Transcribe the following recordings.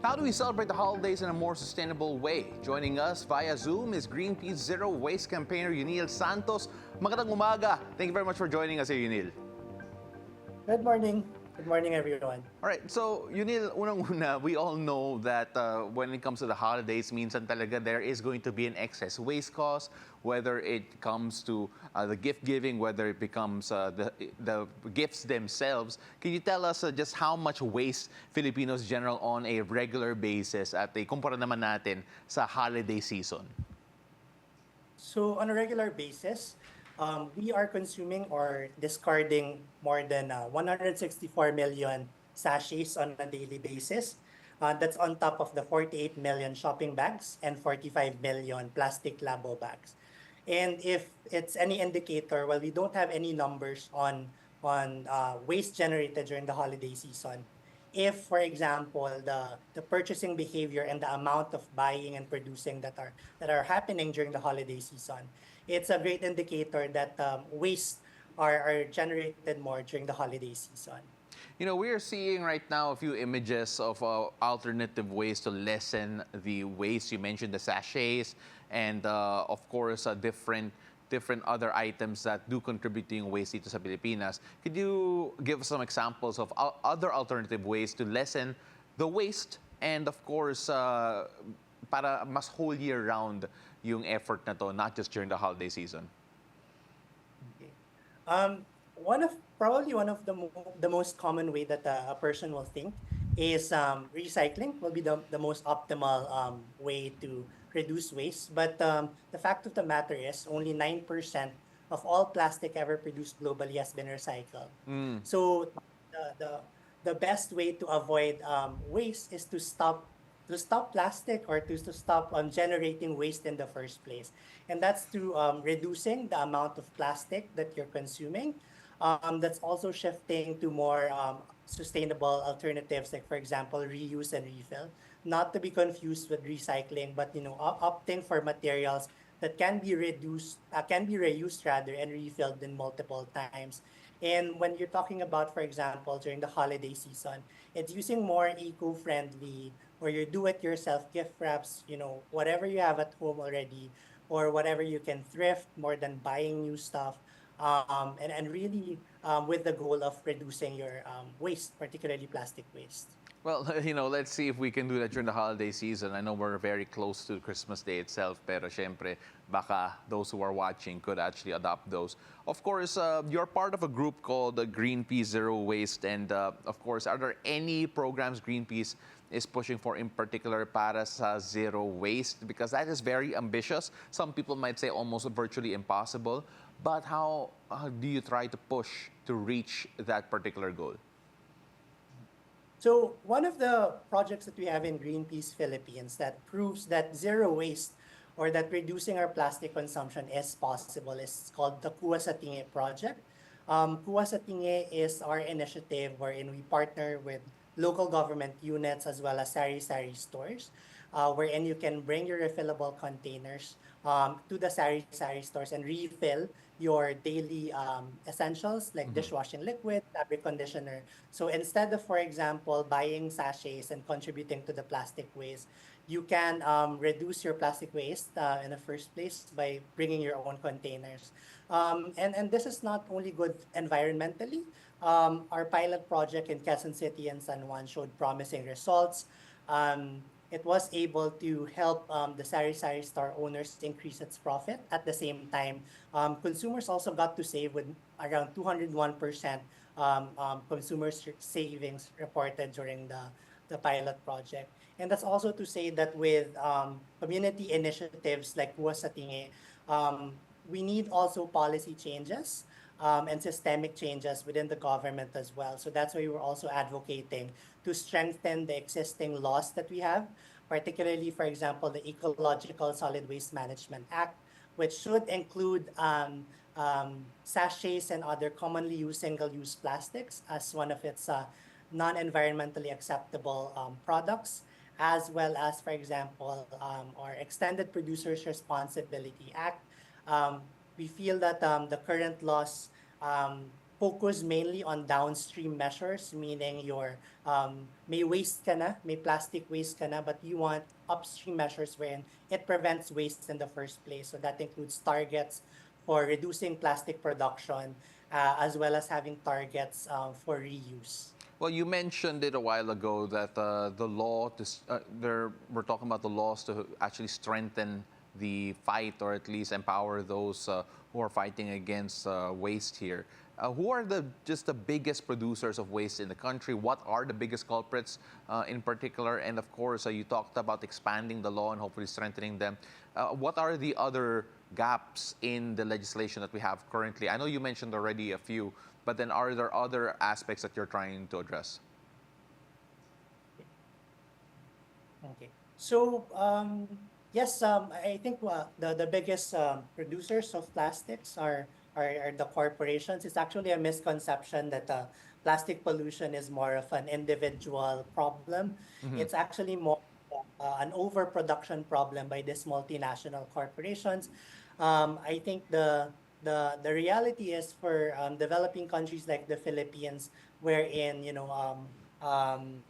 How do we celebrate the holidays in a more sustainable way? Joining us via Zoom is Greenpeace Zero Waste campaigner Eunille Santos. Magandang umaga. Thank you very much for joining us here, Eunille. Good morning. Good morning, everyone. All right, so Eunille, unang-una, we all know that when it comes to the holidays, minsan talaga there is going to be an excess waste cost, whether it comes to the gift giving, whether it becomes the gifts themselves. Can you tell us just how much waste Filipinos generate on a regular basis at kumpara naman natin sa holiday season? So, on a regular basis, we are consuming or discarding more than 164 million sachets on a daily basis. That's on top of the 48 million shopping bags and 45 million plastic labo bags. And if it's any indicator, well, we don't have any numbers on waste generated during the holiday season. If, for example, the purchasing behavior and the amount of buying and producing that are happening during the holiday season, it's a great indicator that waste are generated more during the holiday season. You know, we are seeing right now a few images of alternative ways to lessen the waste. You mentioned the sachets and, of course, different other items that do contribute to yung waste dito sa Pilipinas. Could you give some examples of other alternative ways to lessen the waste and, of course, para mas whole year round yung effort na to, not just during the holiday season? Okay. Probably one of the most common way that a person will think is recycling will be the most optimal way to reduce waste. But the fact of the matter is only 9% of all plastic ever produced globally has been recycled. So the best way to avoid waste is to stop plastic or to stop generating waste in the first place. And that's through reducing the amount of plastic that you're consuming. That's also shifting to more sustainable alternatives, like, for example, reuse and refill. Not to be confused with recycling, but opting for materials that can be reused rather, and refilled in multiple times. And when you're talking about, for example, during the holiday season, it's using more eco-friendly or your do-it-yourself gift wraps, whatever you have at home already, or whatever you can thrift more than buying new stuff. And really with the goal of reducing your waste, particularly plastic waste. Well, let's see if we can do that during the holiday season. I know we're very close to Christmas Day itself, pero syempre, baka those who are watching could actually adopt those. Of course, you're part of a group called Greenpeace Zero Waste, and of course, are there any programs Greenpeace is pushing for in particular para sa zero waste? Because that is very ambitious. Some people might say almost virtually impossible. But how do you try to push to reach that particular goal? So one of the projects that we have in Greenpeace Philippines that proves that zero waste or that reducing our plastic consumption is possible is called the Kuha sa Tingi project. Kuha sa Tingi is our initiative wherein we partner with local government units as well as sari-sari stores, wherein you can bring your refillable containers to the sari-sari stores and refill your daily essentials like dishwashing liquid, fabric conditioner. So instead of, for example, buying sachets and contributing to the plastic waste, you can reduce your plastic waste in the first place by bringing your own containers. And this is not only good environmentally. Our pilot project in Quezon City and San Juan showed promising results. It was able to help the sari-sari store owners increase its profit. At the same time, consumers also got to save with around 201% consumer savings reported during the pilot project. And that's also to say that with community initiatives like Kuha sa Tingi, we need also policy changes and systemic changes within the government as well. So that's why we're also advocating to strengthen the existing laws that we have, particularly, for example, the Ecological Solid Waste Management Act, which should include sachets and other commonly used single-use plastics as one of its non-environmentally acceptable products, as well as, for example, our Extended Producers Responsibility Act. We feel that the current laws focus mainly on downstream measures, meaning your may waste ka na, may plastic waste ka na, but you want upstream measures wherein it prevents waste in the first place. So that includes targets for reducing plastic production, as well as having targets for reuse. Well, you mentioned it a while ago that the law, we're talking about the laws to actually strengthen the fight or at least empower those who are fighting against waste here. Who are just the biggest producers of waste in the country? What are the biggest culprits in particular? And of course, you talked about expanding the law and hopefully strengthening them. What are the other gaps in the legislation that we have currently? I know you mentioned already a few, but then are there other aspects that you're trying to address? Okay. So, yes, I think the biggest producers of plastics are the corporations. It's actually a misconception that plastic pollution is more of an individual problem. Mm-hmm. It's actually more an overproduction problem by these multinational corporations. I think the reality is for developing countries like the Philippines, wherein um,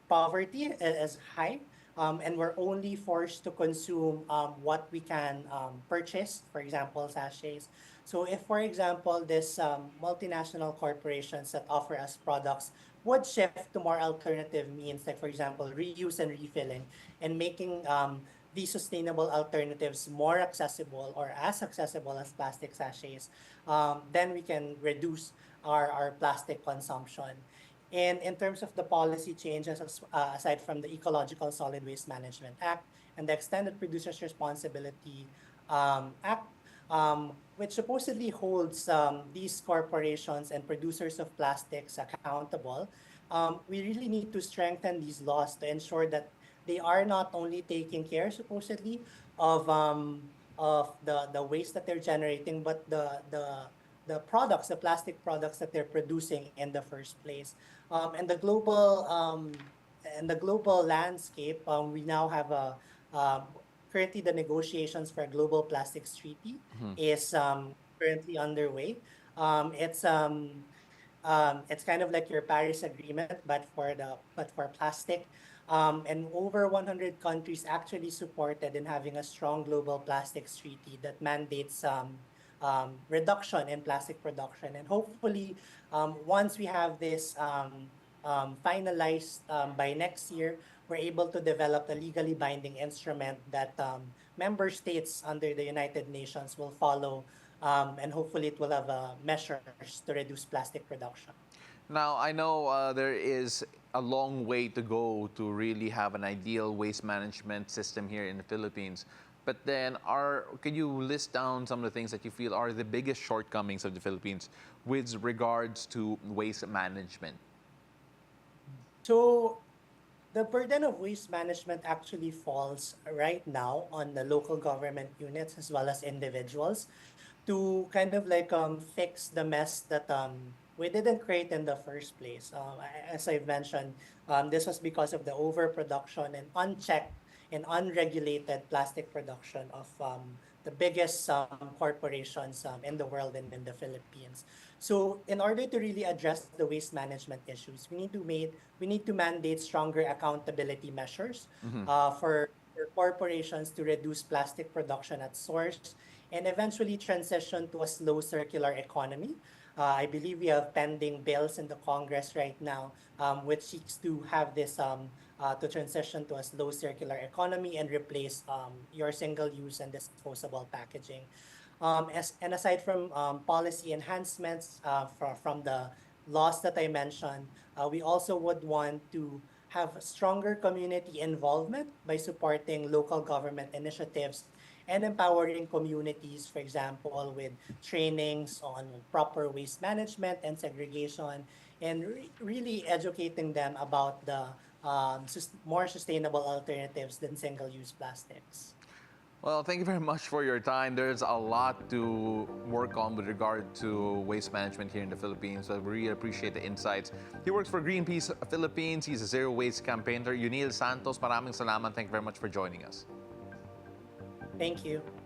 poverty is high, and we're only forced to consume what we can purchase, for example, sachets. So if, for example, this multinational corporations that offer us products would shift to more alternative means, like, for example, reuse and refilling, and making these sustainable alternatives more accessible or as accessible as plastic sachets, then we can reduce our plastic consumption. And in terms of the policy changes, aside from the Ecological Solid Waste Management Act and the Extended Producers Responsibility Act, which supposedly holds these corporations and producers of plastics accountable, we really need to strengthen these laws to ensure that they are not only taking care, supposedly, of the waste that they're generating, but the products, the plastic products that they're producing in the first place. And the global landscape, we now have um, currently the negotiations for a global plastics treaty Mm-hmm. is currently underway. It's kind of like your Paris Agreement, but for plastic. And over 100 countries actually supported in having a strong global plastics treaty that mandates reduction in plastic production. And hopefully, once we have this finalized by next year, we're able to develop a legally binding instrument that member states under the United Nations will follow, and hopefully it will have measures to reduce plastic production. Now, I know there is a long way to go to really have an ideal waste management system here in the Philippines. But then, can you list down some of the things that you feel are the biggest shortcomings of the Philippines with regards to waste management? So the burden of waste management actually falls right now on the local government units as well as individuals to kind of like fix the mess that we didn't create in the first place. As I've mentioned, this was because of the overproduction and unchecked and unregulated plastic production of the biggest corporations in the world and in the Philippines. So, in order to really address the waste management issues, we need to mandate stronger accountability measures Mm-hmm. for corporations to reduce plastic production at source and eventually transition to a slow circular economy. I believe we have pending bills in the Congress right now, which seeks to have this to transition to a slow circular economy and replace your single-use and disposable packaging. And aside from policy enhancements from the laws that I mentioned, we also would want to have stronger community involvement by supporting local government initiatives and empowering communities, for example, with trainings on proper waste management and segregation, and really educating them about the more sustainable alternatives than single-use plastics. Well, thank you very much for your time. There's a lot to work on with regard to waste management here in the Philippines. So we really appreciate the insights. He works for Greenpeace Philippines. He's a zero waste campaigner. Eunille Santos, maraming salamat. Thank you very much for joining us. Thank you.